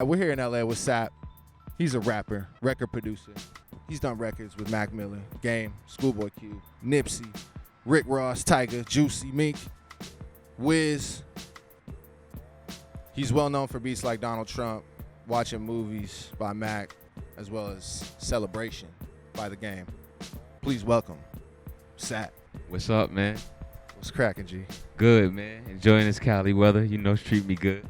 We're here in LA with Sap. He's a rapper, record producer. He's done records with Mac Miller, Game, Schoolboy Q, Nipsey, Rick Ross, Tyga, Juicy, Meek, Wiz. He's well known for beats like Donald Trump, Watching Movies by Mac, as well as Celebration by The Game. Please welcome Sap. What's up, man? What's cracking, G? Good, man. Enjoying this Cali weather. You know, treat me good.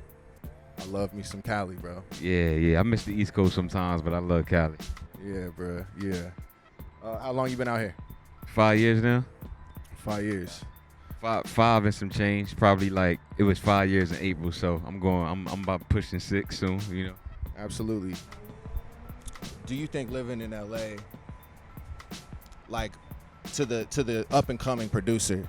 I love me some Cali, bro. Yeah. I miss the East Coast sometimes, but I love Cali. Yeah, bro. Yeah. How long you been out here? 5 years now? 5 years. Five and some change. Probably like it was 5 years in April, so I'm about pushing 6 soon. You know. Absolutely. Do you think living in LA, like to the up and coming producer,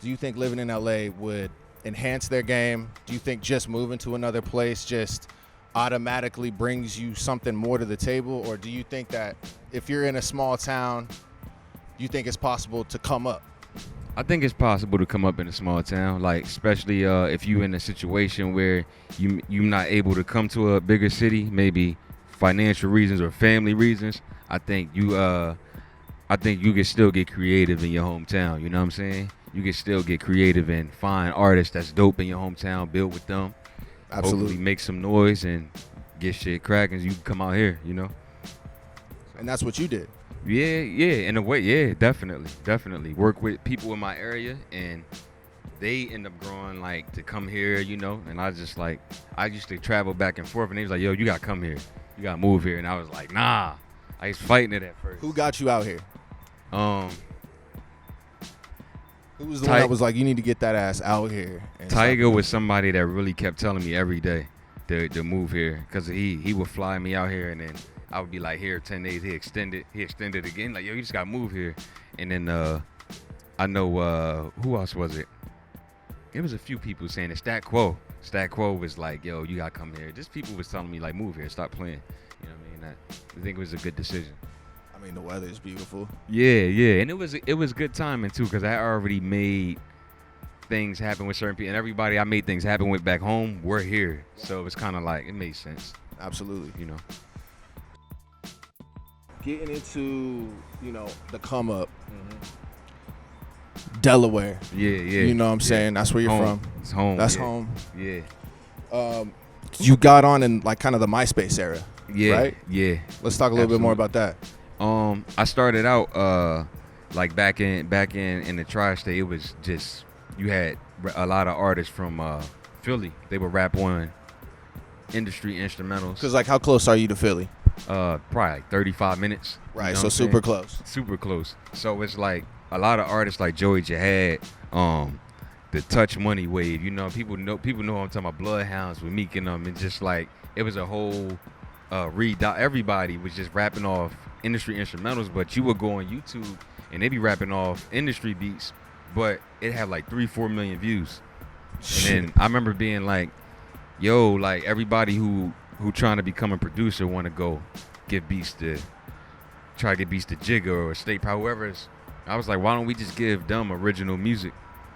do you think living in LA would enhance their game? Do you think just moving to another place just automatically brings you something more to the table? Or do you think that if you're in a small town, you think it's possible to come up? I think it's possible to come up in a small town, like especially if you're in a situation where you're not able to come to a bigger city, maybe financial reasons or family reasons. I think you can still get creative in your hometown. You know what I'm saying? You can still get creative and find artists that's dope in your hometown, build with them. Absolutely. Hopefully make some noise and get shit cracking. You can come out here, you know? And that's what you did. Yeah, in a way, yeah, definitely. Work with people in my area, and they end up growing, like, to come here, you know? And I used to travel back and forth, and they was like, yo, you gotta come here. You gotta move here. And I was like, nah. I was fighting it at first. Who got you out here? Who was the one that was like, you need to get that ass out here? Tyga was somebody that really kept telling me every day to move here, because he would fly me out here, and then I would be like, here 10 days. He extended again, like, yo, you just gotta move here. And then I know who else was it? It was a few people saying it. Stat Quo was like, yo, you gotta come here. Just people was telling me, like, move here, stop playing. You know what I mean? I think it was a good decision. I mean, the weather is beautiful. Yeah, and it was good timing too, because I already made things happen with certain people, and everybody I made things happen with back home, we're here, so it was kind of like, it made sense. Absolutely. You know, getting into, the come up, Delaware. Yeah. You know what I'm saying? That's where you're home. from. It's home. That's yeah. home. Yeah. You got on in like kind of the MySpace era. Yeah. Right? Yeah. Let's talk a little bit more about that. I started out like back in the tri-state. It was just, you had a lot of artists from Philly. They would rap on industry instrumentals. Because, like, how close are you to Philly? Probably like 35 minutes. Right, you know so super close. Super close. So it's like a lot of artists like Joey Jihad, the Touch Money wave. You know, people know I'm talking about Bloodhounds with Meek and them, and just like it was a whole everybody was just rapping off industry instrumentals, but you would go on YouTube and they be rapping off industry beats, but it had like 3-4 million views. And then I remember being like, yo, like everybody who trying to become a producer want to go get beats to Jigga or State Power, whoever is. I was like, why don't we just give them original music?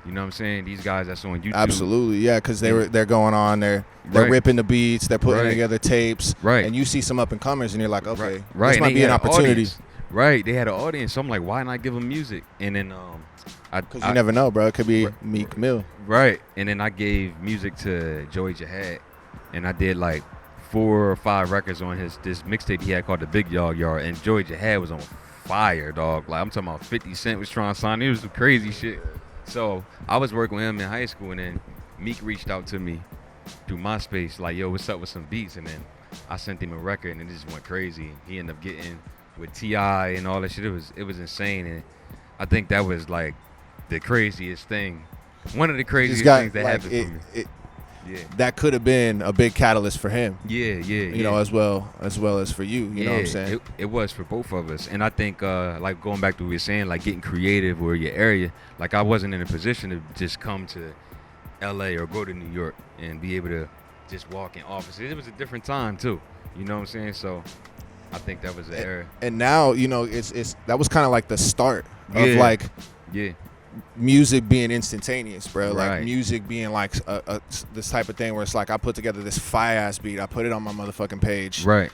You know what I'm saying? These guys that's on YouTube. Absolutely, yeah, because they're going on, they're ripping the beats, they're putting together tapes, right? And you see some up and comers, and you're like, okay, right. This might be an opportunity. Right, they had an audience, so I'm like, why not give them music? And then because you never know, bro. It could be Meek Mill. Right, and then I gave music to Joey Jihad, and I did like 4 or 5 records on this mixtape he had called The Big Yard, and Joey Jihad was on fire, dog. Like, I'm talking about 50 Cent was trying to sign. It was some crazy shit. So I was working with him in high school, and then Meek reached out to me through MySpace, like, yo, what's up with some beats? And then I sent him a record, and it just went crazy. He ended up getting with T.I. and all that shit. It was insane, and I think that was like the craziest thing. One of the craziest things that happened for me. Yeah. That could have been a big catalyst for him. Yeah. You know, as well as for you. You know what I'm saying? It was for both of us. And I think, like, going back to what we were saying, like, getting creative or your area, like, I wasn't in a position to just come to L.A. or go to New York and be able to just walk in offices. It was a different time, too. You know what I'm saying? So I think that was the era. And now, it's that was kind of like the start of, like, music being instantaneous, bro. Like Right. music being like this type of thing where it's like I put together this fire ass beat, I put it on my motherfucking page. Right.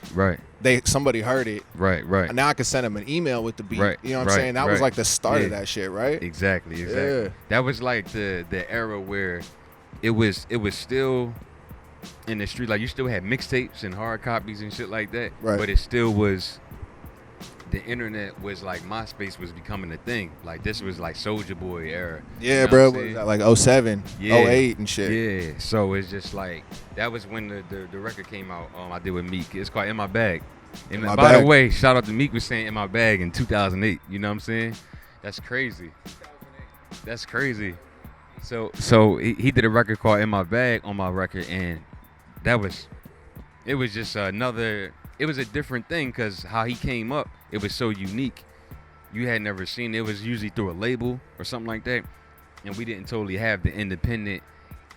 Somebody heard it. Right. And now I can send them an email with the beat. Right, You know what right, I'm saying? That was right. like the start of Yeah. that shit, right? Exactly. Yeah. That was like the era where it was still in the street. Like you still had mixtapes and hard copies and shit like that. Right. But it still was. The internet was like MySpace was becoming a thing. Like this was like Soulja Boy era. Yeah, You know bro. what I'm What was saying? that, like 07, Yeah. 08 and shit. Yeah, so it's just like that was when the record came out. I did with Meek. It's called "In My Bag." And In My by Bag. the way, shout out to Meek was saying "In My Bag" in 2008. You know what I'm saying? That's crazy. That's crazy. So he did a record called "In My Bag" on my record, and it was just another. It was a different thing because how he came up, it was so unique. You had never seen it. It was usually through a label or something like that, and we didn't totally have the independent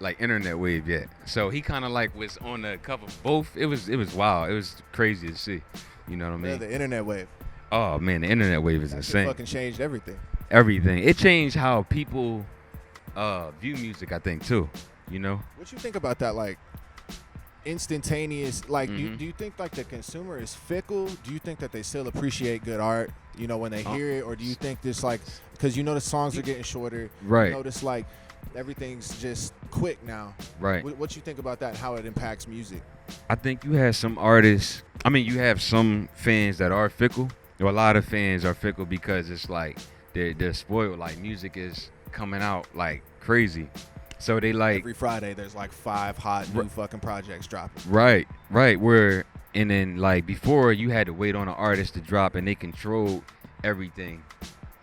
like internet wave yet. So he kind of like was on the cover of both. It was wild. It was crazy to see. You know what I Yeah, mean? the internet wave. Oh man, the internet wave is That shit insane. fucking changed everything. Everything. It changed how people view music. I think too. You know? What you think about that? Like instantaneous. Like, Mhm. do you think like the consumer is fickle? Do you think that they still appreciate good art? You know, when they hear it, or do you think this like because you know the songs are getting shorter? Right. You notice like everything's just quick now. Right. What you think about that? And how it impacts music? I think you have some artists. I mean, you have some fans that are fickle. Or a lot of fans are fickle because it's like they're spoiled. Like music is coming out like crazy, so they like Every Friday, there's like 5 hot new fucking projects dropping. right. Where and then like before you had to wait on an artist to drop and they controlled everything,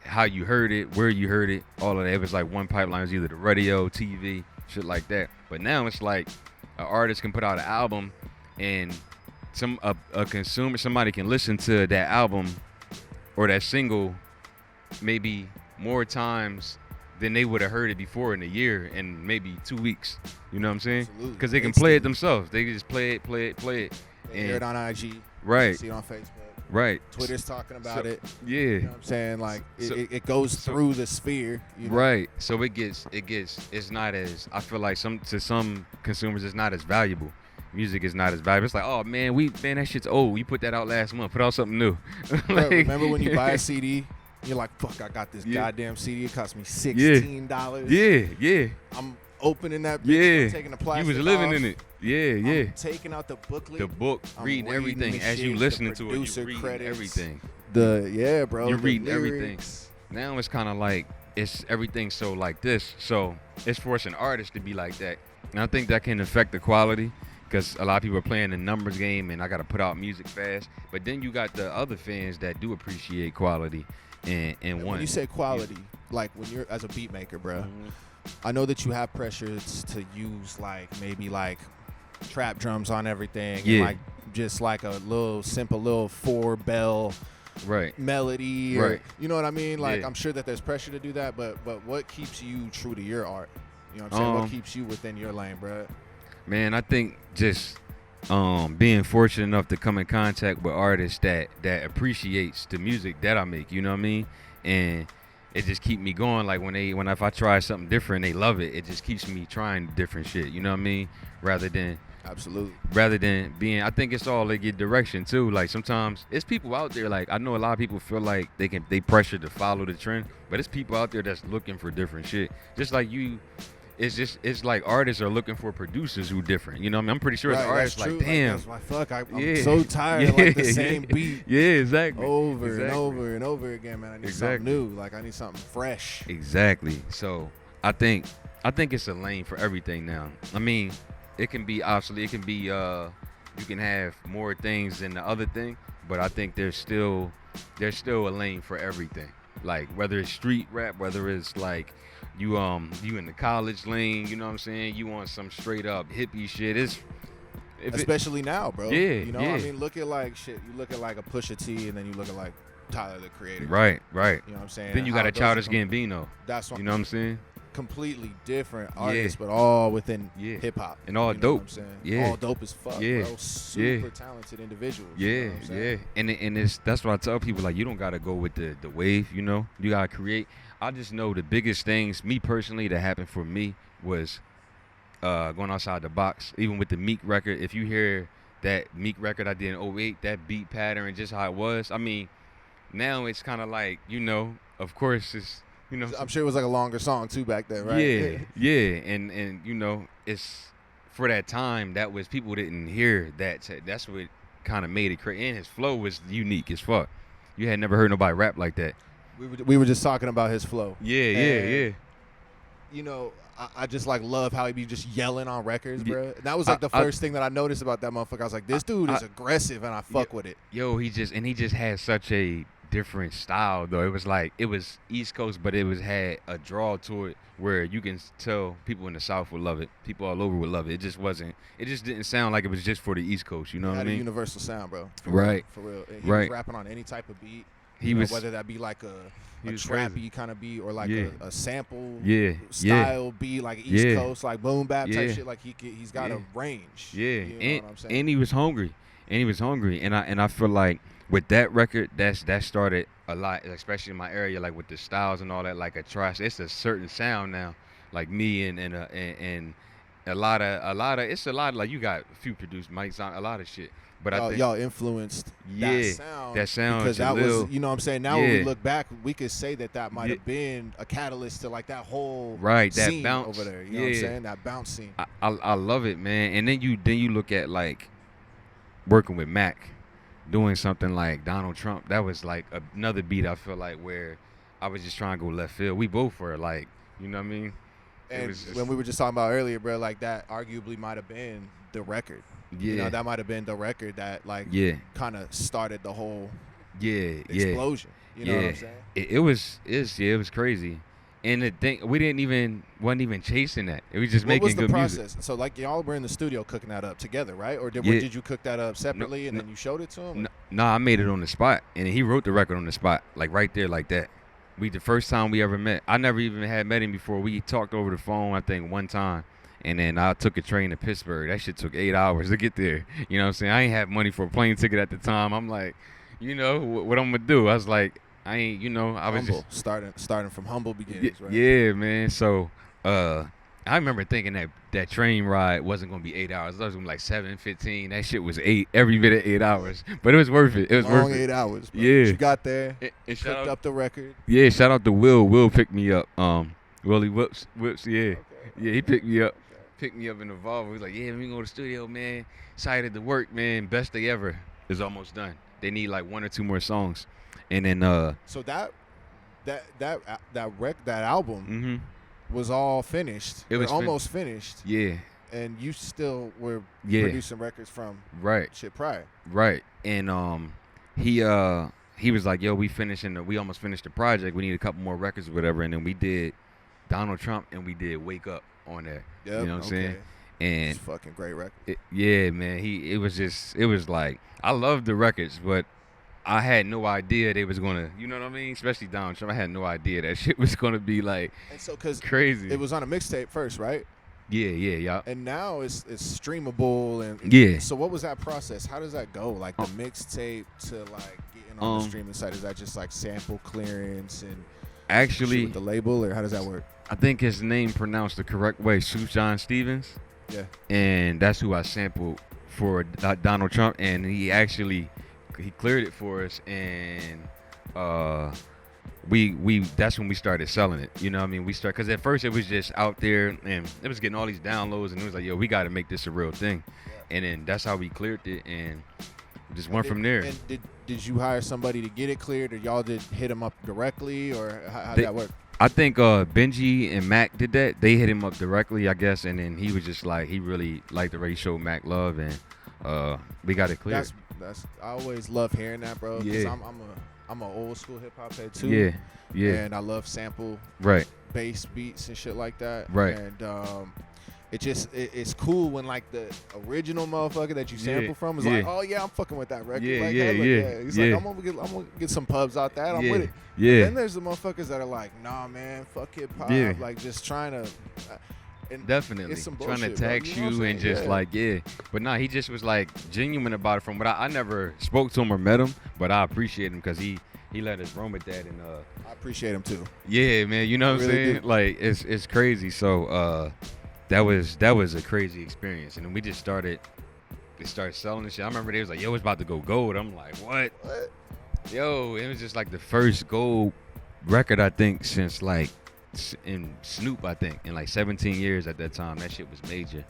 how you heard it, where you heard it, all of that. It was like one pipeline. It was either the radio, TV, shit like that. But now it's like an artist can put out an album and a consumer, somebody can listen to that album or that single maybe more times than they would have heard it before in a year and maybe 2 weeks. You know what I'm saying? Absolutely. Because they can play it themselves. They can just play it. They hear it on IG. Right. See it on Facebook. Right. Twitter's talking about it. Yeah. You know what I'm saying? Like So- it goes through the sphere. You know? Right. So it's not as, I feel like to some consumers it's not as valuable. Music is not as valuable. It's like, oh man, that shit's old. We put that out last month. Put out something new. Bro, Like- remember when you buy a CD? You're like, fuck, I got this Yeah. goddamn CD. It cost me $16. Yeah. I'm opening that bitch. Yeah. I'm taking the plastic You was living off. in it. Yeah. I'm taking out the booklet. The book, I'm reading reading everything the as you shit, listening the to it. producer You reading credits. everything. Bro. You're the reading everything. lyrics. Now it's kind of like it's everything so like this. So it's forcing artists to be like that. And I think that can affect the quality because a lot of people are playing the numbers game and I got to put out music fast. But then you got the other fans that do appreciate quality and And want. when you say quality, like when you're as a beat maker, bro, Mhm. I know that you have pressures to use like maybe like trap drums on everything. Yeah. And like just like a little simple little 4-bell Right. melody. Or, Right. you know what I mean? Like Yeah. I'm sure that there's pressure to do that, but what keeps you true to your art? You know what I'm saying? What Um, keeps you within your lane, bro? Man, I think just being fortunate enough to come in contact with artists that appreciates the music that I make, you know what I mean? And it just keep me going. Like if I try something different, they love it. It just keeps me trying different shit, you know what I mean? Rather than being, I think it's all like your direction too. Like sometimes it's people out there, like I know a lot of people feel like they pressure to follow the trend, but it's people out there that's looking for different shit. Just like you, it's like artists are looking for producers who different. You know what I mean? I'm pretty sure Right, the artists that's like, true. damn. That's why fuck. I'm Yeah. so tired of like the same beat Yeah, exactly. over and Exactly. over and over again, man. I need Exactly. something new. Like I need something fresh. Exactly. So I think it's a lane for everything now. I mean, it can be obsolete. It can be you can have more things than the other thing, but I think there's still a lane for everything. Like whether it's street rap, whether it's like you in the college lane, you know what I'm saying? You want some straight up hippie shit. Especially now, bro. Yeah, You know, yeah. I mean, look at like shit. You look at like a Pusha T, and then you look at like Tyler the Creator. Right. You know what I'm saying? Then you How got a those Childish are com- Gambino. That's what You know what I'm saying? completely different artists, but all within hip hop and all you know dope. What I'm saying? Yeah, all dope as fuck. Bro. Super talented individuals. Yeah, you know what I'm saying? and that's what I tell people. Like, you don't gotta go with the wave. You know, you gotta create. I just know the biggest things, me personally, that happened for me was going outside the box. Even with the Meek record, if you hear that Meek record I did in '08, that beat pattern and just how it was. I mean, now it's kind of like, you know, of course it's, you know, I'm sure it was like a longer song too back then, right? Yeah, and you know, it's for that time that was people didn't hear that. That's what kind of made it crazy. And his flow was unique as fuck. You had never heard nobody rap like that. We were just talking about his flow. Yeah. You know, I just like love how he be just yelling on records, bro. And that was like the first thing that I noticed about that motherfucker. I was like, this dude is aggressive, and I fuck with it. Yo, he just had such a different style though. It was like, it was East Coast, but it had a draw to it where you can tell people in the South would love it. People all over would love it. It just didn't sound like it was just for the East Coast. You know what I mean? Had a universal sound, bro. For real. He was rapping on any type of beat. He was, whether that be like a trappy kind of beat or like a sample style beat, like East Coast, like boom bap type shit. Like he's got a range. Yeah, you know what I'm saying? And he was hungry. And I feel like with that record, that started a lot, especially in my area, like with the styles and all that. Like it's a certain sound now. Like me and a lot of it's a lot of, like, you got a few produced mics on a lot of shit. But I think y'all influenced that sound because that Jalil, was, you know what I'm saying? Now when we look back, we could say that might have been a catalyst to like that whole that scene bounce over there. You know what I'm saying? That bounce scene. I love it, man. And then you look at like working with Mac, doing something like Donald Trump. That was like another beat I feel like where I was just trying to go left field. We both were like, you know what I mean? And when we were just talking about earlier, bro, like that arguably might have been the record. Yeah. You know, that might have been the record that like kind of started the whole explosion. You know what I'm saying? It was crazy. And the thing, wasn't even chasing that. It was just making good music. What was the process? So like y'all were in the studio cooking that up together, right? Or did you cook that up separately and then you showed it to him? No, I made it on the spot, and he wrote the record on the spot, like right there, like that. The first time we ever met, I never even had met him before. We talked over the phone, I think, one time. And then I took a train to Pittsburgh. That shit took 8 hours to get there. You know what I'm saying? I ain't have money for a plane ticket at the time. I'm like, you know, what I'm going to do? I was like, I ain't, you know, I was humble. just starting from humble beginnings, right? Yeah, man. So I remember thinking that train ride wasn't going to be 8 hours. It was going to be like 7:15. That shit was 8, every bit of 8 hours. But it was worth it. It was long worth it. 8 hours, bro. Yeah. You got there, and cooked up the record. Yeah, shout out to Will. Will picked me up. Willie Whips, yeah. Okay. Yeah, he picked me up. Picked me up in the Volvo. He was like, yeah, let me go to the studio, man. Excited to work, man. Best day ever is almost done. They need like 1 or 2 more songs. And then so that album was all finished. It was almost finished. Yeah. And you still were producing records from shit prior. Right. And he was like, yo, we almost finished the project. We need a couple more records or whatever. And then we did Donald Trump and we did Wake Up on there. Yep, you know what I'm saying? And it's fucking great record. Man. It was like, I love the records, but I had no idea they was gonna, you know what I mean? Especially Donald Trump. I had no idea that shit was gonna be like crazy. It was on a mixtape first, right? Yeah. And now it's streamable and So what was that process? How does that go? Like the mixtape to like getting on the streaming site, is that just like sample clearance and actually with the label, or how does that work? I think his name pronounced the correct way, Sufjan Stevens. Yeah. And that's who I sampled for Donald Trump, and he cleared it for us, and that's when we started selling it. You know what I mean? Because at first it was just out there, and it was getting all these downloads, and it was like, yo, we got to make this a real thing. Yeah. And then that's how we cleared it, and just went from there. And did you hire somebody to get it cleared, or y'all did hit him up directly, or how did that work? I think Benji and Mac did that. They hit him up directly, I guess, and then he was just like, he really liked the way he showed Mac love, and we got it cleared. I always love hearing that, bro. Yeah. I'm an old school hip hop head too. Yeah. And I love sample bass beats and shit like that. Right. And it's cool when like the original motherfucker that you sample from is like, oh yeah, I'm fucking with that record. He's like, I'm gonna get some pubs out that. I'm with it. Yeah. But then there's the motherfuckers that are like, nah, man, fuck hip hop. Yeah. Like just trying to. And definitely it's some trying to bullshit, tax bro. You know you what I'm and saying? just like but nah, he just was like genuine about it. From what I never spoke to him or met him, but I appreciate him because he let us roam with that. And I appreciate him too. yeah, man, you know what I'm Really saying? do. Like it's crazy. So that was a crazy experience. And then we started selling the shit. I remember they was like, yo, it's about to go gold. I'm like, what? Yo, it was just like the first gold record I think since like in Snoop, I think, in like 17 years at that time. That shit was major.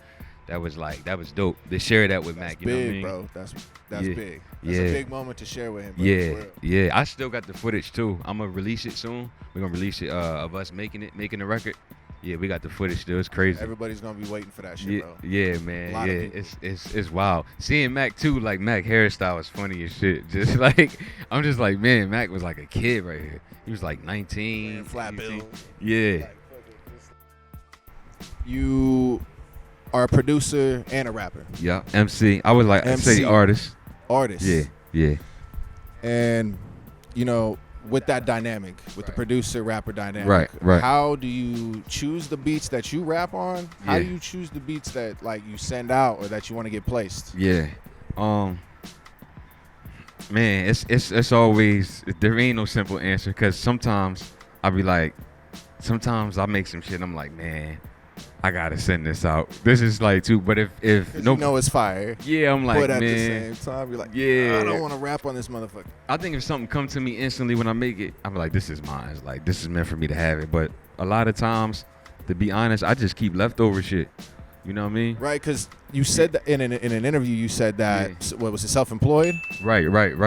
That was dope. They share that with Mac, you know what I mean? Bro. That's Yeah. big. That's a big moment to share with him, bro. Yeah, For real. yeah. I still got the footage too. I'm gonna release it soon. We're gonna release it of us making the record. Yeah, we got the footage still. It's crazy. Everybody's gonna be waiting for that shit, Yeah, bro. yeah, man. A lot of Yeah, people. it's wild. Seeing Mac too, like Mac hairstyle is funny as shit. Just like I'm just like, man, Mac was like a kid right here. He was like 19. Wearing flat 18. bill. Yeah. You are a producer and a rapper, Yeah. MC. I was like, I'd say MC. artist. artist. Yeah. Yeah. And you know, with that dynamic, with the producer rapper dynamic, Right. how do you choose the beats that you rap on? How Yeah. do you choose the beats that like you send out or that you want to get placed? Yeah. Man, it's always, there ain't no simple answer, because sometimes I be like, sometimes I make some shit and I'm like, man, I gotta send this out. This is like too, but if 'Cause no, you know it's fire. yeah, I'm like, But at the man, same time, you're like, yeah. I don't want to rap on this motherfucker. I think if something come to me instantly when I make it, I'm like, this is mine. It's like, this is meant for me to have it. But a lot of times, to be honest, I just keep leftover shit. You know what I mean? Right, because you said that in an interview, you said that, Yeah. what was it, self-employed? Right.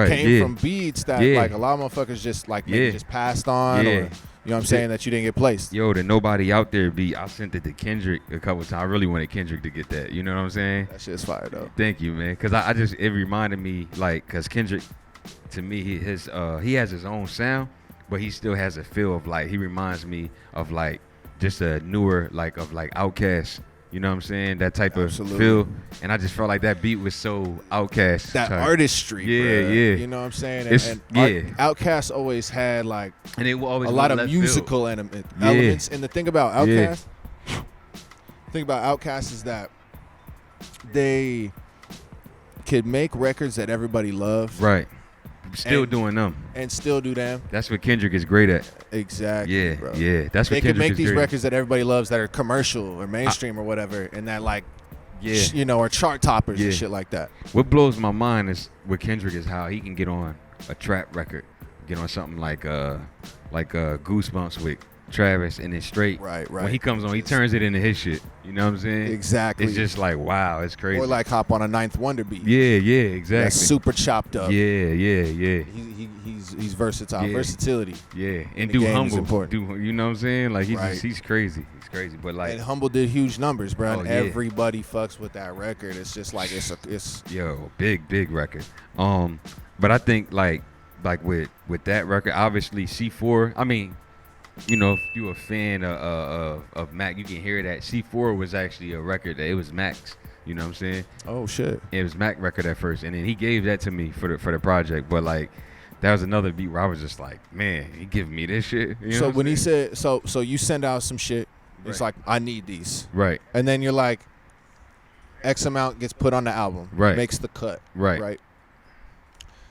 Came Yeah. from beats that Yeah. like a lot of motherfuckers just like maybe Yeah. just passed on Yeah. or, you know what I'm saying, that you didn't get placed. Yo, the Nobody Out There beat, I sent it to Kendrick a couple times. I really wanted Kendrick to get that. You know what I'm saying? That shit's fire, though. Thank you, man. Because I just, it reminded me, like, because Kendrick, to me, he has his own sound, but he still has a feel of, like, he reminds me of, like, just a newer, like, of, like, Outkast. You know what I'm saying? That type Absolutely. of feel. And I just felt like that beat was so Outkast. That type. artistry, Yeah, bruh. yeah. You know what I'm saying? It's- yeah. Outkast always had like And it will always a lot want of left field. musical elements. And the thing about Yeah. Outkast, is that they could make records that everybody loves, Right. Still And- doing them. and still do them. That's what Kendrick is great at. Exactly, Yeah, bro. yeah. That's They what could Kendrick make is these great records that everybody loves that are commercial or mainstream or whatever, and that like, at. Yeah. you know, are chart toppers Yeah. and shit like that. What blows my mind is with Kendrick is how he can get on a trap record, get on something like Goosebumps with Travis, and then straight. Right. When he comes on, he turns it into his shit. You know what I'm saying? Exactly. It's just like, wow, it's crazy. Or like hop on a Ninth Wonder beat. yeah, exactly. That's super chopped up. Yeah. He's versatile. Yeah. Versatility. Yeah, and the do game is humble. important. You know what I'm saying? Like Right. he's crazy. He's crazy. But like, And Humble did huge numbers, bro. Oh, And yeah. everybody fucks with that record. It's just like it's yo, big record. But I think like with that record, obviously C4. I mean, you know, if you a fan of Mac, you can hear that C4 was actually a record that it was Mac's. You know what I'm saying? oh shit. It was Mac record at first, and then he gave that to me for the project. But like, that was another beat where I was just like, man, he giving me this shit. You know So what I'm when he saying? said so you send out some shit, it's Right. like I need these, Right, and then you're like, X amount gets put on the album, Right. Makes the cut, right, right.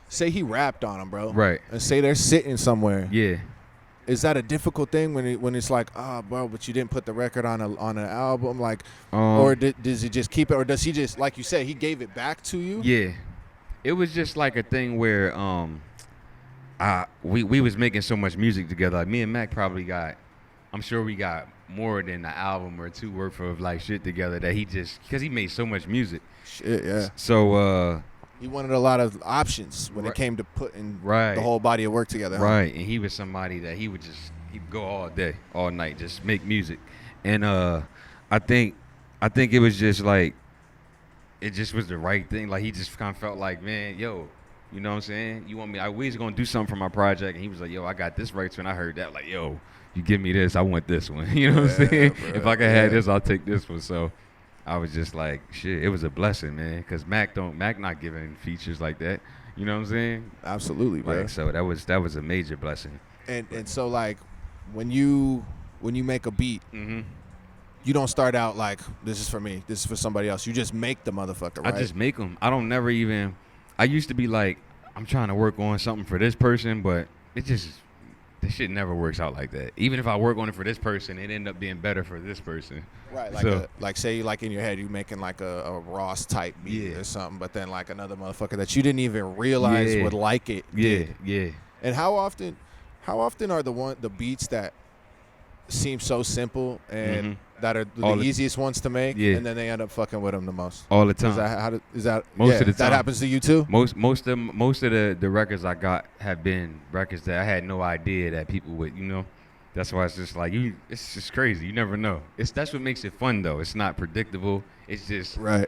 Say he rapped on them, bro, right. and say they're sitting somewhere. Yeah. Is that a difficult thing when it's like, bro, but you didn't put the record on an album, like, or does he just keep it, or does he just, like you said, he gave it back to you? Yeah, it was just like a thing where we was making so much music together. Like me and Mac probably got, I'm sure we got more than an album or two worth of like shit together that he just, because he made so much music. Shit, yeah. So He wanted a lot of options when it Right. came to putting Right. the whole body of work together. huh? right, and he was somebody that he'd go all day, all night, just make music. And I think it was just like, it just was the right thing. Like he just kind of felt like, man, yo, you know what I'm saying? You want me? We was gonna do something for my project, and he was like, yo, I got this right to, and I heard that, like, yo, you give me this, I want this one. You know what I'm Yeah, saying? bro, If I can have this, I'll take this one. So I was just like, shit, it was a blessing, man, because Mac not giving features like that. You know what I'm saying? Absolutely, bro. Like, so that was a major blessing. And so like when you make a beat, Mm-hmm. you don't start out like, this is for me, this is for somebody else. You just make the motherfucker, right? I just make them. I don't never even. I used to be like, I'm trying to work on something for this person, but this shit never works out like that. Even if I work on it for this person, it end up being better for this person. Right, like So- like say like in your head you making like a Ross type beat Yeah. or something, but then like another motherfucker that you didn't even realize Yeah. would like it. Yeah, did. yeah. And how often are the beats that seem so simple and that are All the the- easiest ones to make, Yeah. and then they end up fucking with them the most? All the time. Is that Most yeah, of the that time. happens to you too? Most of the records I got have been records that I had no idea that people would, you know. That's why it's just like it's just crazy. You never know. That's what makes it fun though. It's not predictable. It's just Right.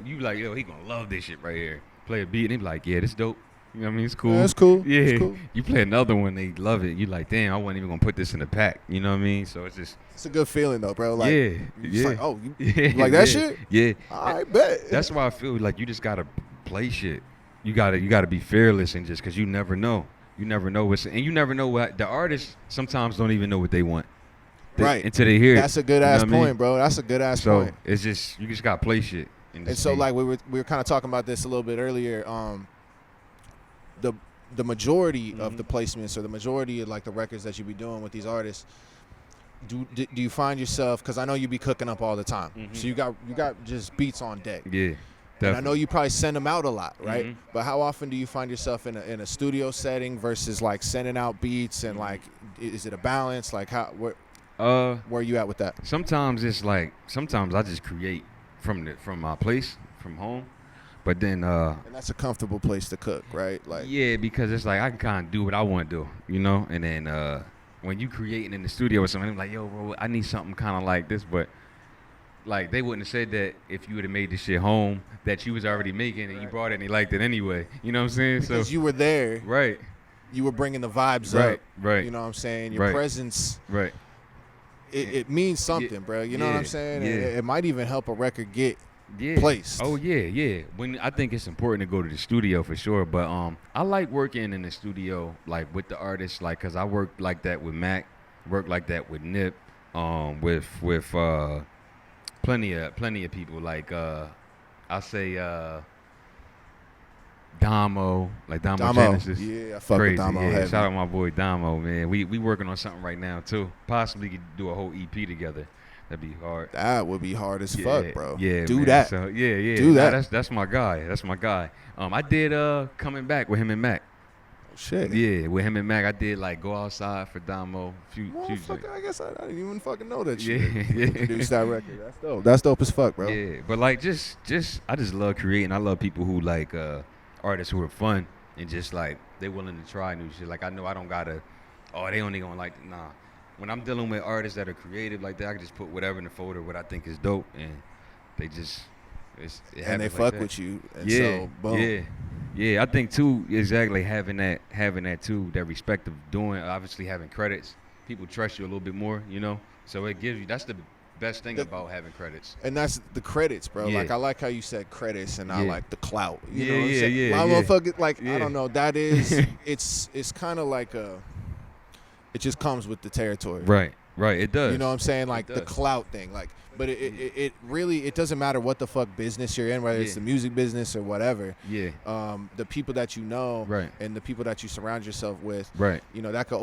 You like, yo, he gonna love this shit right here. Play a beat and he be like, yeah, this dope. You know what I mean? It's cool. Yeah, it's cool. Yeah. It's cool. You play another one, they love it. You like, damn, I wasn't even gonna put this in the pack. You know what I mean? So it's just It's a good feeling though, bro. Like, yeah, you're just yeah. like, oh, you Yeah, like that yeah, shit? Yeah. I bet. That's why I feel like you just gotta play shit. You gotta be fearless and just because you never know. You never know you never know what the artists sometimes don't even know what they want. Right. Until they hear it. That's a good ass You know what I point, mean? bro. That's a good ass So point. it's just you just gotta play shit. And just so see. like we were kind of talking about this a little bit earlier. The majority of the placements or the majority of like the records that you be doing with these artists, do you find yourself, because I know you be cooking up all the time, so you got just beats on deck. Yeah. And I know you probably send them out a lot, right? Mhm. But how often do you find yourself in a studio setting versus like sending out beats, and like is it a balance? Like where are you at with that? Sometimes it's like sometimes I just create from my place, from home. But then And that's a comfortable place to cook, right? Like yeah, because it's like I can kind of do what I want to do, you know? And then when you creating in the studio with something, I'm like, yo, bro, I need something kind of like this, but like they wouldn't have said that if you would have made this shit home that you was already making and you brought it and they liked it anyway. You know what I'm saying? because So you were there, right, you were bringing the vibes right, up. right, You know what I'm saying? Your Right. presence, right. it means something, bro. You know what I'm Yeah, saying? yeah. It might even help a record get Yeah. placed. Oh yeah. When I think it's important to go to the studio for sure, but I like working in the studio like with the artists, like because I work like that with Mac, work like that with Nip, with plenty of people like I say Damo, like Damo Genesis. Yeah, I fuck Crazy, with Damo yeah. heavy. Shout out my boy Damo, man. We working on something right now too. Possibly could do a whole EP together. That'd be hard. That would be hard as fuck, bro. Yeah, do man. that. So yeah. Do Nah, that. that's my guy. That's my guy. I did Coming Back with him and Mac. Shit. Yeah, with him and Mac, I did like Go Outside for Damo. Few Motherfucker, I guess I didn't even fucking know that Yeah, shit. yeah. Introduced that record. That's dope. That's dope as fuck, bro. Yeah, but like just I just love creating. I love people who like artists who are fun and just like they willing to try new shit. Like I know I don't gotta. Oh, they only gonna like nah. When I'm dealing with artists that are creative like that, I can just put whatever in the folder what I think is dope, and they just it And they happens like fuck that. with you. And Yeah, so, boom. yeah. I think too exactly having that too, that respect of doing, obviously having credits. People trust you a little bit more, you know. So it gives you. That's the best thing about having credits. And that's the credits, bro. Yeah. Like I like how you said credits, and I Yeah. like the clout. You Yeah, know what I'm yeah, saying? yeah, My yeah. motherfucker, like I Yeah. don't know. That is, it's kind of like it just comes with the territory. Right. It does. You know what I'm saying? Like the does. clout thing. Like, but it really, it doesn't matter what the fuck business you're in, whether it's Yeah. the music business or whatever. Yeah. The people that you know, Right. and the people that you surround yourself with, Right. you know, that could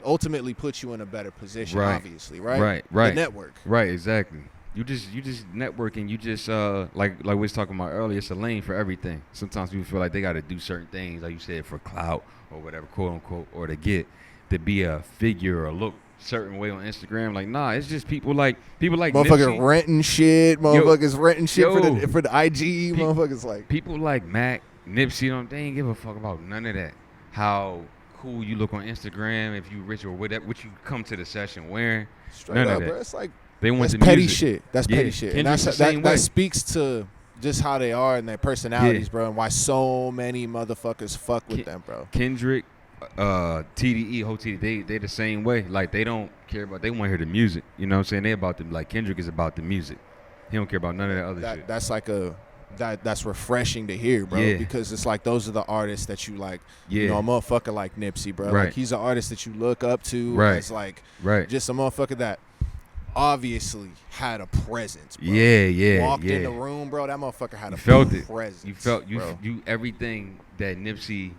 ultimately put you in a better position. Right. Obviously, right? Right. The network. Right. Exactly. You just networking. You just like we was talking about earlier. It's a lane for everything. Sometimes people feel like they got to do certain things, like you said, for clout or whatever, quote unquote, or to be a figure or look certain way on Instagram. Like, nah, it's just people like Motherfuckers Nipsey. renting shit. Motherfuckers renting shit for Yo. the IG. Motherfuckers like. People like Mac, Nipsey, they ain't give a fuck about none of that. How cool you look on Instagram, if you rich or whatever, what you come to the session wearing. Straight None up, of that. bro. It's like They want that's the petty music. shit. That's Yeah, petty shit. And Kendrick's that's, the same way. that speaks to just how they are and their personalities, Yeah. bro, and why so many motherfuckers fuck with Ke- them, bro. Kendrick, TDE, whole TDE, they the same way. Like they don't care about. They want to hear the music. You know what I'm saying? They about the like Kendrick is about the music. He don't care about none of that other shit. That's like that's refreshing to hear, bro. Yeah. Because it's like those are the artists that you like. Yeah. You know, a motherfucker like Nipsey, bro. Right. Like he's an artist that you look up to. Right. As like Right. just a motherfucker that obviously had a presence, bro. Yeah. Walked in the room, bro. That motherfucker had a felt it. presence. You felt bro. you everything that Nipsey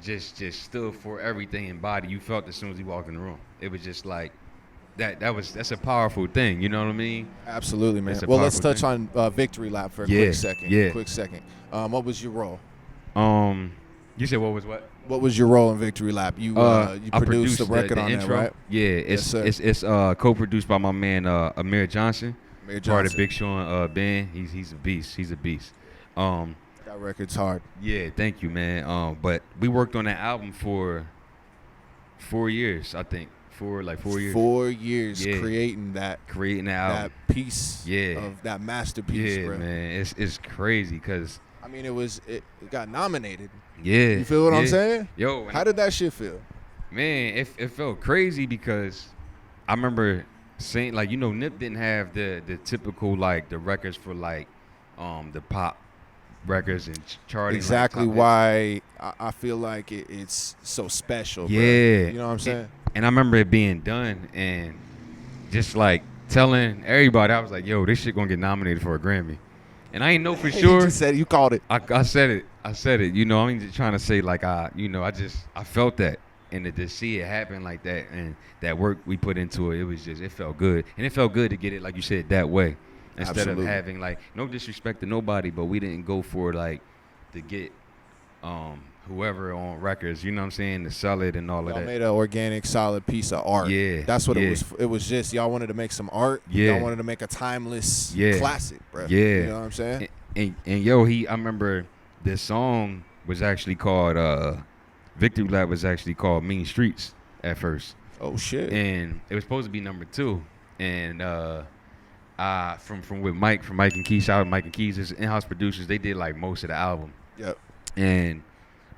just stood for, everything embodied. You felt as soon as he walked in the room. It was just like that's a powerful thing. You know what I mean? Absolutely, man. It's a Well, let's powerful touch on Victory Lap for a Yeah, quick second. yeah. Quick second. What was your role? You said what was what? What was your role in Victory Lap? You I produced the record on intro. that, right? Yeah, it's co-produced by my man Amir Johnson. Amir Part of Johnson. Big Sean band. He's a beast. He's a beast. That record's hard. Yeah, thank you, man. But we worked on that album for 4 years, I think. For like 4 years. 4 years Yeah. creating that album. that piece Yeah. of that masterpiece, Yeah, bro. man. It's crazy because I mean, it got nominated. yeah. You feel what I'm yeah. saying? Yo, How did that shit feel? man, it felt crazy because I remember saying, like, you know, Nip didn't have the typical, like, the records for, like, the pop records and charting. Exactly like, top why I feel like it's so special, bro. Yeah. You know what I'm saying? And I remember it being done and just, like, telling everybody, I was like, yo, this shit gonna get nominated for a Grammy. And I ain't know for You sure. just said it. You called it. I said it. You know, I'm just trying to say, like, I felt that. And to see it happen like that and that work we put into it, it felt good. And it felt good to get it, like you said, that way. Instead Absolutely. of having, like, no disrespect to nobody, but we didn't go for, like, to get whoever on records, you know what I'm saying, to sell it and all of Y'all that. made an organic, solid piece of art. Yeah, That's what yeah. it was. It was just y'all wanted to make some art. Yeah. Y'all wanted to make a timeless Yeah. classic, bro. Yeah. You know what I'm saying? And yo, I remember this song was actually called, Victory Lap was actually called Mean Streets at first. Oh shit. And it was supposed to be number 2. And from with Mike, from Mike and Keys, shout out Mike and Keys, his in-house producers, they did like most of the album. Yep. And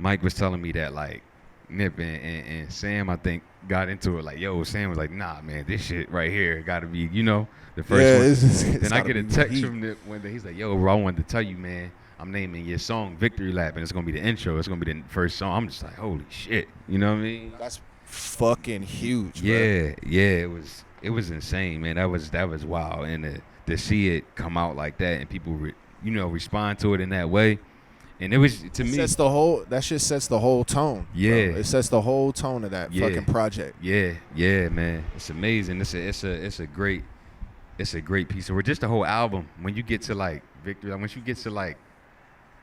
Mike was telling me that, like, Nip and Sam, I think, got into it. Like, yo, Sam was like, nah, man, this shit right here got to be, you know, the first one. It's Then I gotta get a be text heat. from Nip one day. He's like, yo, bro, I wanted to tell you, man, I'm naming your song Victory Lap, and it's going to be the intro. It's going to be the first song. I'm just like, holy shit. You know what I mean? That's fucking huge, bro. Yeah, it was insane, man. That was wild. And to see it come out like that and people, respond to it in that way. And it was, to me, That shit sets the whole tone. Yeah. Bro. It sets the whole tone of that Yeah. fucking project. Yeah, man. It's amazing. It's a great piece of work. Just the whole album. When you get to like Victory, once you get to like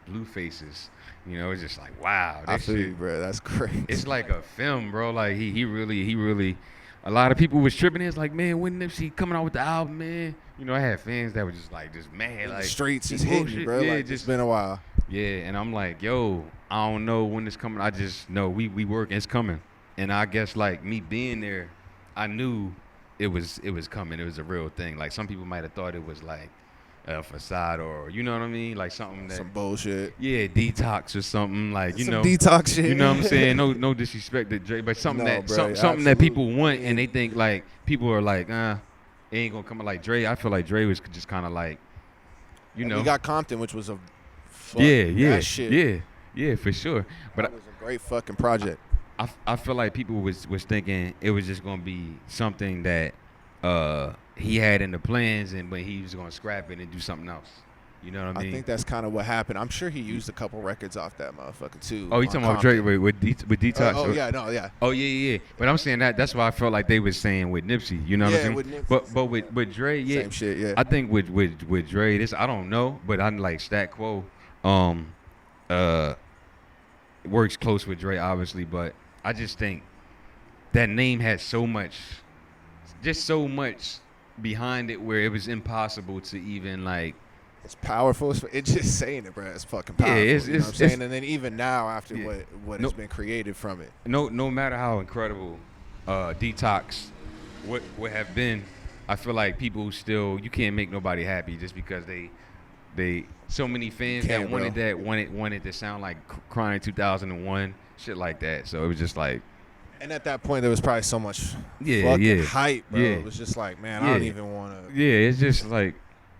Blue Faces, it's just like, wow. I That feel shit, you, bro. That's crazy. it's like a film, bro. Like he really. A lot of people was tripping. It's like, man, when Nipsey coming out with the album, man? I had fans that were just mad, In like the streets this just hitting bullshit. you, bro. Yeah, Like, it's been a while. Yeah, and I'm like, yo, I don't know when it's coming. I just know we work, it's coming. And I guess, like, me being there, I knew it was coming. It was a real thing. Like, some people might have thought it was like a facade, or you know what I mean, like something that Some bullshit. yeah, detox or something, like, Some detox shit. you know what I'm saying? No disrespect to Dre, but something No, that bro, something that absolutely. people want, and they think like people are like, it ain't gonna come out like Dre. I feel like Dre was just kind of like, And we got Compton, which was a yeah, that shit. yeah, for sure. But That was a great fucking project. I feel like people was thinking it was just gonna be something that he had in the plans, but he was gonna scrap it and do something else. You know what I mean? I think that's kind of what happened. I'm sure he used a couple records off that motherfucker too. Oh, you on talking about Compton. Drake with Detox? Oh yeah, no, yeah. Oh yeah. But I'm saying that's why I felt like they was saying with Nipsey. You know what I'm Yeah, saying? with Nipsey. But with Dre, yeah. Same shit, yeah. I think with Dre, this I don't know, but I'm like Stat Quo, works close with Dre obviously, but I just think that name had so much behind it where it was impossible to even like. It's powerful. It's just saying it, bro. It's fucking Yeah, powerful. it's- you know what I'm it's- saying? And then even now, after Yeah. what No- has been created from it, No matter how incredible Detox would have been, I feel like people still, you can't make nobody happy just because they so many fans that Can't, wanted bro. that wanted to sound like Crying 2001, shit like that. So it was just like, and at that point, there was probably so much Yeah, fucking yeah. hype, bro. Yeah. It was just like, man, I Yeah. don't even want to. yeah, it's just like,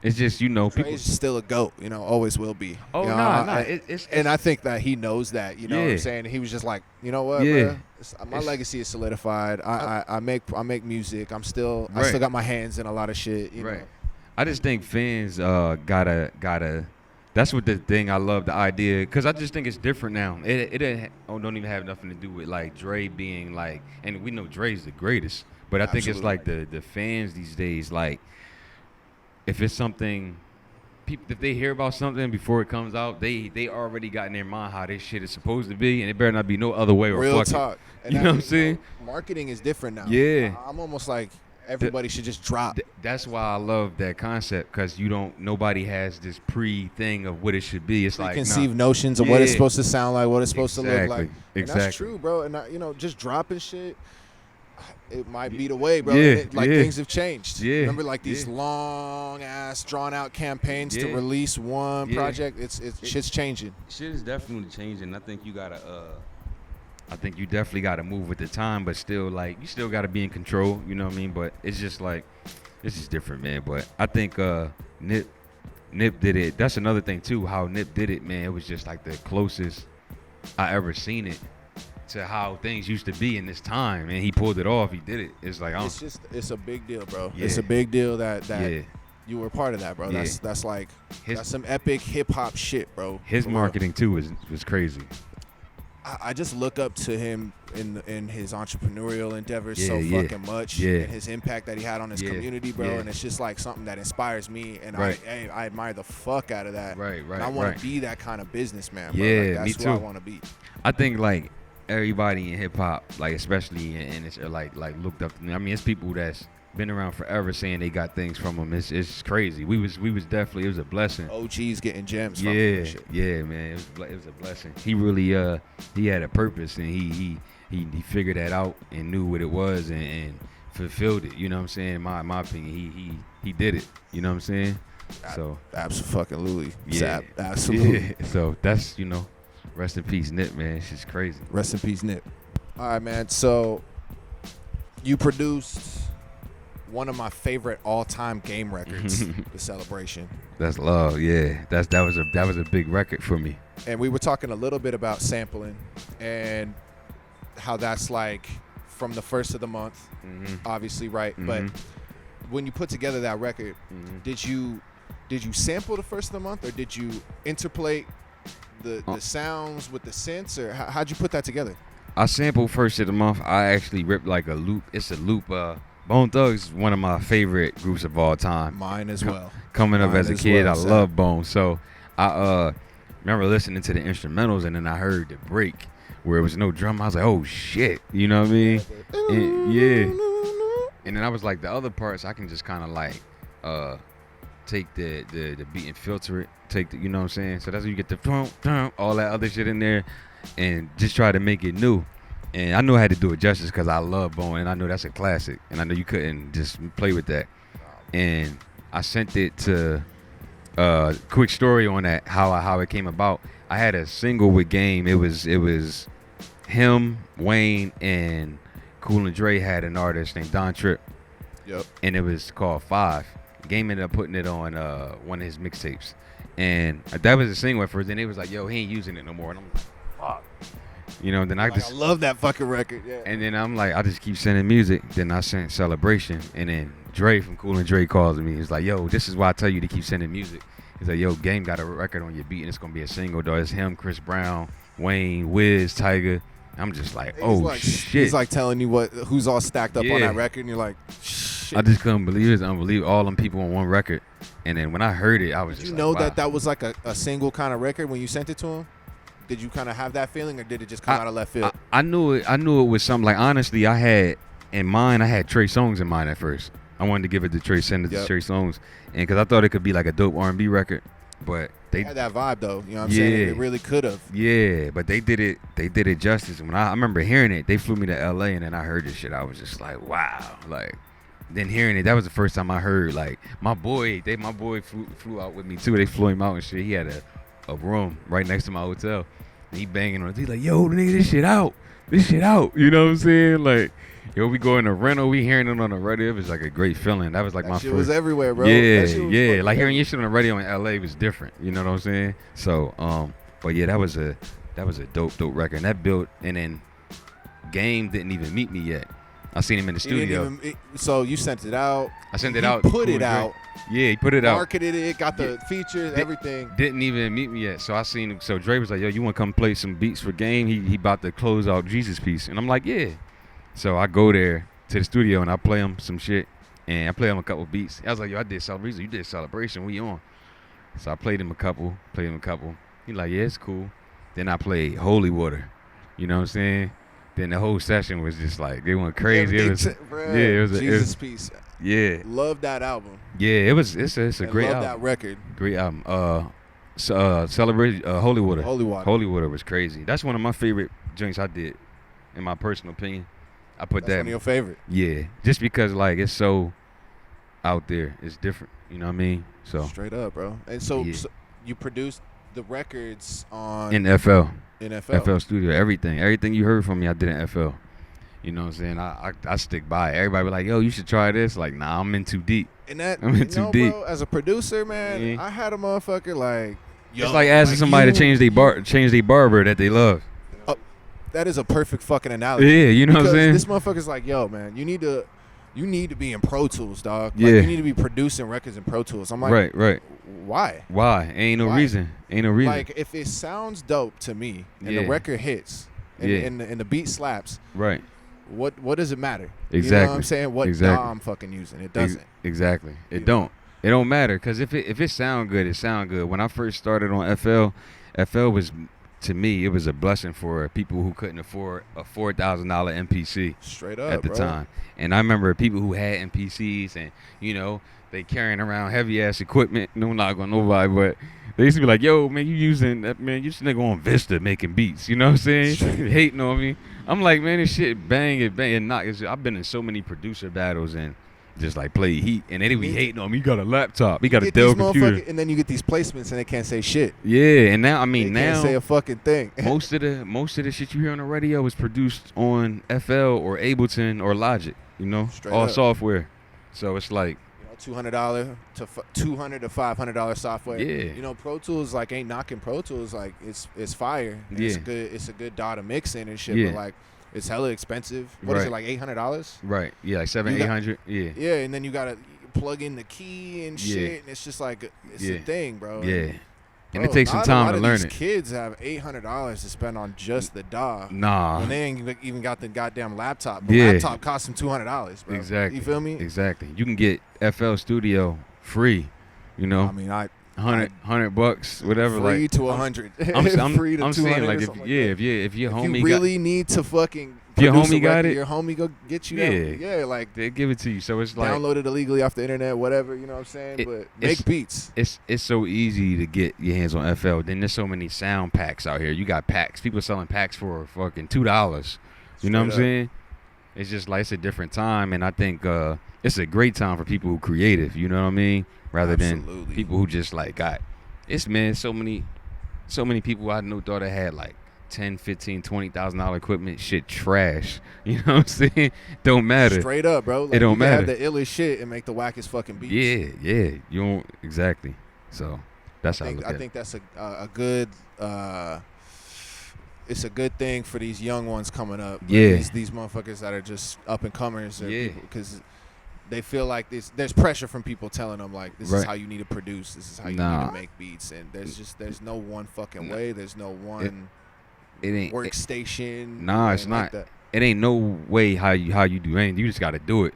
It's just, people. Dre's still a GOAT, always will be. Oh, you know, nah. And I think that he knows that, you know what I'm saying? He was just like, you know what, bro? My legacy is solidified. I make music. I still got my hands in a lot of shit. You know? I just think fans gotta. That's what the thing I love, the idea, because I just think it's different now. It don't even have nothing to do with like Dre being like, and we know Dre's the greatest, but I think it's like the fans these days, like if it's something, people, if they hear about something before it comes out, they already got in their mind how this shit is supposed to be, and it better not be no other way or real fuck talk. It. You know what I'm saying? Marketing is different now. Yeah. I'm almost like everybody should just drop. That's why I love that concept, because nobody has this thing of what it should be. It's like preconceived notions of what it's supposed to sound like, what it's supposed to look like. And Exactly. that's true, bro. And just dropping shit, it might be the way, bro. Things have changed. Yeah. Remember, like these long ass, drawn out campaigns to release one project. Shit's changing. Shit is definitely changing. I think you definitely gotta move with the time, but still, like, you still gotta be in control. You know what I mean? But it's just like, it's just different, man. But I think Nip did it. That's another thing too. How Nip did it, man. It was just like the closest I ever seen it to how things used to be in this time, and he pulled it off. He did it. It's like, it's a big deal, bro. Yeah. It's a big deal that you were part of that, bro. Yeah. That's some epic hip hop shit, bro. His marketing too was crazy. I just look up to him in his entrepreneurial endeavors fucking much, and his impact that he had on his community, bro. And it's just like something that inspires me, and I admire the fuck out of that. Right. And I want to be that kind of businessman, bro. Yeah, like, that's me too. who I want to be. I think like everybody in hip hop, like especially and it's like looked up to me. I mean, it's people that's been around forever saying they got things from him. It's crazy. We was definitely, it was a blessing. OGs getting gems from him and shit. Yeah, man. It was a blessing. He really he had a purpose, and he figured that out and knew what it was and fulfilled it. You know what I'm saying? In my opinion, he did it. You know what I'm saying? So absolutely. Yeah. Absolutely. Yeah. So that's, rest in peace, Nip, man. It's just crazy. Rest in peace, Nip. All right, man. So you produced one of my favorite all-time game records, The Celebration. That's love, yeah. That was a big record for me. And we were talking a little bit about sampling and how that's like from the first of the month, obviously, right? But when you put together that record, did you sample the first of the month, or did you interpolate the sounds with the synths, or how'd you put that together? I sampled first of the month. I actually ripped like a loop. It's a loop. Bone Thugs is one of my favorite groups of all time. Mine as well. Coming up as a kid, I love Bone. So I remember listening to the instrumentals, and then I heard the break where it was no drum. I was like, oh shit, you know what I mean? And then I was like, the other parts I can just kind of like take the beat and filter it. Take the, you know what I'm saying? So that's how you get the all that other shit in there, and just try to make it new. And I knew I had to do it justice because I love Bone, and I knew that's a classic, and I know you couldn't just play with that. And I sent it to quick story on that, how it came about. I had a single with Game. It was him, Wayne, and Cool and Dre had an artist named Don Tripp. Yep. And it was called 5. Game ended up putting it on one of his mixtapes, and that was a single at first. Then it was like, yo, he ain't using it no more, and I'm like, fuck. Then I love that fucking record. Yeah. And then I'm like, I just keep sending music. Then I sent Celebration, and then Dre from Cool and Dre calls me. He's like, yo, this is why I tell you to keep sending music. He's like, yo, Game got a record on your beat, and it's gonna be a single, dog. It's him, Chris Brown, Wayne, Wiz, Tiger. I'm just like, shit. He's like telling you who's all stacked up on that record, and you're like, shit. I just couldn't believe it. It's unbelievable. All them people on one record. And then when I heard it, I was just like, wow. Did you know that was like a single kind of record when you sent it to him? Did you kind of have that feeling, or did it just come out of left field? I knew it was something. Like, honestly, I had Trey Songz in mind at first. I wanted to give it to Trey, send it to Trey Songz, and because I thought it could be like a dope R&B record, but they had that vibe though. You know what I'm saying? It really could have. Yeah, but they did it justice. When I remember hearing it, they flew me to LA, and then I heard this shit. I was just like, wow. Like, then hearing it, that was the first time I heard, like, my boy flew out with me too. They flew him out and shit. He had a room right next to my hotel. And he banging on it. He's like, yo, nigga, this shit out. You know what I'm saying? Like, yo, we go in the rental, we hearing it on the radio. It was like a great feeling. That was like my shit first. was everywhere, bro. Yeah. Like hearing your shit on the radio in LA was different. You know what I'm saying? So, but yeah, that was a dope record. And that built, and then Game didn't even meet me yet. I seen him in the studio. So you sent it out. I sent it out. Put it out. Yeah, he put it out. Marketed it, got the features, everything. Didn't even meet me yet. So I seen him. So Dre was like, yo, you want to come play some beats for Game? He about to close out Jesus Piece. And I'm like, yeah. So I go there to the studio and I play him some shit. And I play him a couple beats. I was like, yo, I did Celebration. You did Celebration. We on. So I played him a couple. He like, yeah, it's cool. Then I played Holy Water. You know what I'm saying? Then the whole session was just like, they went crazy. It was Jesus Piece. Yeah. Love that album. Yeah, it's a great album. Love that record. Great album. Celebrate Holy Water. Holy Water was crazy. That's one of my favorite joints I did, in my personal opinion. That's one of your favorite. Yeah, just because like it's so out there, it's different. You know what I mean? So straight up, bro. And so you produced the records on NFL Studio. Everything you heard from me, I did in FL. You know what I'm saying? I stick by it. Everybody be like, yo, you should try this. Like, nah, I'm in too deep. And that, I'm in too deep. Bro, as a producer, man, I had a motherfucker like, yo. It's like asking somebody to change their barber that they love. That is a perfect fucking analogy. Yeah, you know what I'm saying? This motherfucker's like, yo, man, you need to be in Pro Tools, dog. Like, you need to be producing records in Pro Tools. I'm like, right. Why? Ain't no reason. Like, if it sounds dope to me and the record hits and the beat slaps, right. What does it matter? Exactly. You know what I'm saying? What DAW I'm fucking using? It doesn't. Exactly. It don't matter, because if it sound good, it sound good. When I first started on FL was, to me, it was a blessing for people who couldn't afford a $4,000 MPC straight up at the time. And I remember people who had MPCs and, you know, they carrying around heavy ass equipment. No, I'm not gonna nobody, but they used to be like, yo, man, you using that, man, you just nigga on Vista making beats. You know what I'm saying? Hating on me. I'm like, man, this shit bang and knock. I've been in so many producer battles and just like play heat, and they be hating on me. You got a laptop, you got a Dell computer, and then you get these placements and they can't say shit. Yeah, and now they can't say a fucking thing. most of the shit you hear on the radio is produced on FL or Ableton or Logic. You know, straight all up. Software. So it's like $200 to $500 software. Yeah. You know, Pro Tools like ain't knocking Pro Tools, like it's fire. Yeah. It's a good DAW to mix in and shit. Yeah. But like it's hella expensive. What is it, like $800? Right. Yeah, like $700-800. Yeah. Yeah, and then you gotta plug in the key and shit, and it's just like it's a thing, bro. Yeah. And it takes some time to learn it. Kids have $800 to spend on just the DAW. Nah. And they ain't even got the goddamn laptop. The laptop costs them $200, bro. Exactly. You feel me? Exactly. You can get FL Studio free. You know. I mean, $100, whatever. Free like to 100. I'm free to I'm 200 saying like if your homie you really need to fucking. If your homie got your homie go get you that. Yeah, like they give it to you. So it's like download it illegally off the internet, whatever. You know what I'm saying? But make beats. It's so easy to get your hands on FL. Then there's so many sound packs out here. You got packs. People selling packs for fucking $2. You know what I'm saying? It's just like it's a different time, and I think it's a great time for people who creative. You know what I mean? Rather than people who just like got. It's so many people I knew thought I had like $10,000, $15,000, $20,000 equipment. Shit trash. You know what I'm saying? Don't matter. Straight up, bro. Like, it don't matter. You have the illest shit and make the wackest fucking beats. Yeah. You don't exactly. So that's how I think that's a good. It's a good thing for these young ones coming up. Yeah. These motherfuckers that are just up and comers. Yeah. Because they feel like there's pressure from people telling them like this is how you need to produce, this is how you need to make beats, and there's no one fucking way, there's no one workstation. Nah, it's not. Like it ain't no way how you do anything. You just got to do it.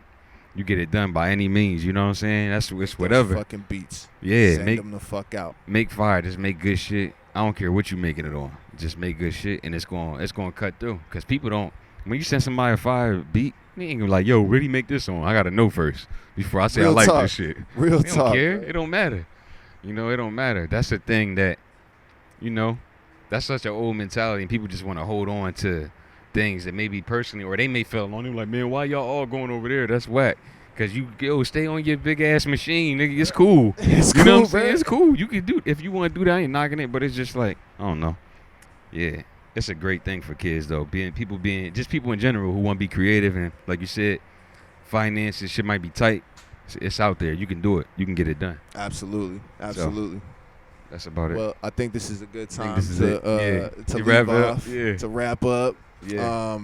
You get it done by any means. You know what I'm saying? It's whatever. Those fucking beats. Yeah, send them the fuck out. Make fire. Just make good shit. I don't care what you making it on. Just make good shit, and it's going cut through. Cause people don't. When you send somebody a fire beat, they ain't gonna be like, yo, really make this on. I gotta know first before I say I like this shit. Real they talk. Don't care. Bro. It don't matter. You know, it don't matter. That's the thing that, you know, that's such an old mentality, and people just want to hold on to things that maybe personally, or they may feel alone. They're like, man, why y'all all going over there? That's whack. Cause you stay on your big ass machine, nigga. It's cool. It's you cool, know what I'm bro. saying? It's cool. You can do if you want to do that. I ain't knocking it, but it's just like I don't know. Yeah, it's a great thing for kids though. Being just people in general who want to be creative and like you said, finances shit might be tight. It's out there. You can do it. You can get it done. Absolutely. So, that's about it. Well, I think this is a good time to to wrap up. Yeah.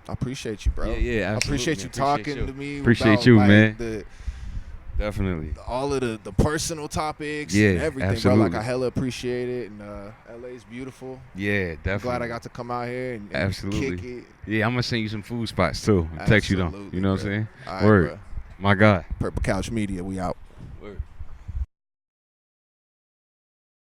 I appreciate you, bro. Yeah, I appreciate you talking to me. Appreciate about, you, like, man. Definitely. All of the personal topics Yeah, and everything, absolutely. bro. Like, I hella appreciate it. And LA's beautiful. Yeah, definitely. I'm glad I got to come out here and absolutely kick it. Yeah, I'm gonna send you some food spots too. And text you them. You know what I'm saying? All right, Word. bro. My God. Purple Couch Media, we out. Word.